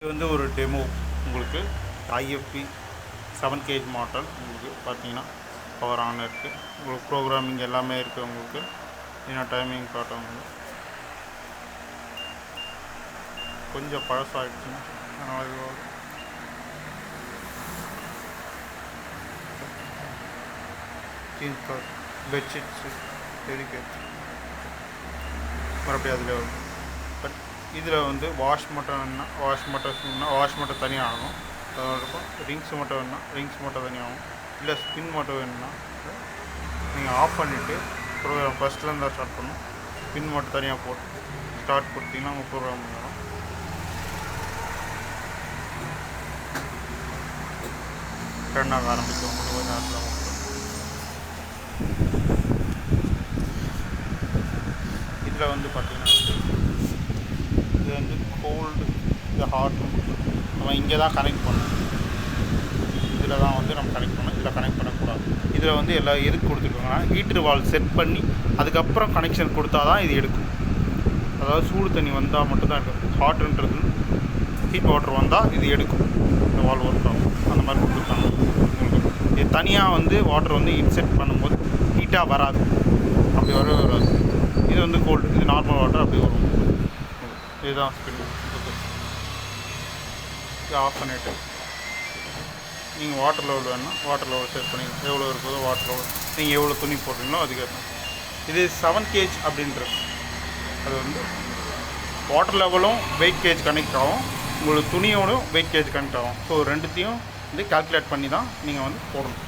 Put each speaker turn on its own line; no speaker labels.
இது வந்து ஒரு டெமோ உங்களுக்கு ஐஎஃப்பி 7 கேஜ் மாடல் உங்களுக்கு பார்த்தீங்கன்னா பவர் ஆன் இருக்குது. உங்களுக்கு ப்ரோக்ராமிங் எல்லாமே இருக்குது. உங்களுக்கு என்ன டைமிங் காட்டும் கொஞ்சம் பழசாகிடுச்சுன்னா அதனால் ஜீன்ஸ் கலர் பெட்ஷீட்ஸு டெலிகேட் மறுபடியும் அதில் வரும். பட் இதில் வந்து வாஷ் மட்டும் வேணுன்னா வாஷ் மட்டும் தனியாக ஆகும். அதுக்கப்புறம் ரிங்ஸ் மட்டும் வேணுன்னா ரிங்ஸ் மட்டும் தனியாக ஆகும். இல்லை ஸ்பின் மட்டும் வேணும்னா நீங்கள் ஆஃப் பண்ணிவிட்டு ப்ரோக்ராம் ஃபஸ்ட்லேருந்து தான் ஸ்டார்ட் பண்ணணும். ஸ்பின் மட்டும் தனியாக போட்டு ஸ்டார்ட் கொடுத்தீங்கன்னா உங்கள் ப்ரோக்ராம் பண்ணலாம். ரன் ஆக ஆரம்பிக்கும் உங்களுக்கு கொஞ்சம் நேரத்தில். இதில் வந்து பார்த்திங்கன்னா இது வந்து கோல்டு, இது ஹாட். நம்ம இங்கே தான் கனெக்ட் பண்ணணும். இதில் தான் வந்து நம்ம கனெக்ட் பண்ணணும். இதில் கனெக்ட் பண்ணக்கூடாது. இதில் வந்து எல்லாம் எதுக்கு கொடுத்துருக்காங்கன்னா ஹீட்ரு வால் செட் பண்ணி அதுக்கப்புறம் கனெக்ஷன் கொடுத்தா தான் இது எடுக்கும். அதாவது சூடு தண்ணி வந்தால் மட்டும்தான் எடுக்கும். ஹாட்ன்றது ஹீட் வாட்டர் வந்தால் இது எடுக்கும். இந்த வால் ஒர்க் ஆகும். அந்த மாதிரி கொடுத்துருக்காங்க. உங்களுக்கு இது தனியாக வந்து வாட்டர் வந்து இன்செட் பண்ணும்போது ஹீட்டாக வராது. அப்படி வரவே வராது. இது வந்து கோல்டு, இது நார்மல் வாட்டர் அப்படி வரும். இதுதான் ஸ்பின். இது ஆஃப் பண்ணிவிட்டு நீங்கள் வாட்டர் லெவல் வேணுன்னா வாட்டர் லெவல் செட் பண்ணிக்கலாம். எவ்வளோ இருக்குதோ வாட்டர் லெவல் நீங்கள் எவ்வளோ துணி போடுறீங்களோ அதுக்கேற்ற. இது 7 கேஜ் அப்படின்றது. அது வந்து வாட்டர் லெவலும் வெயிட் கேஜ் கனெக்ட் ஆகும். உங்களுக்கு துணியோடும் வெயிட் கேஜ் கனெக்ட் ஆகும். ஸோ ரெண்டுத்தையும் வந்து கால்குலேட் பண்ணி தான் நீங்கள் வந்து போடணும்.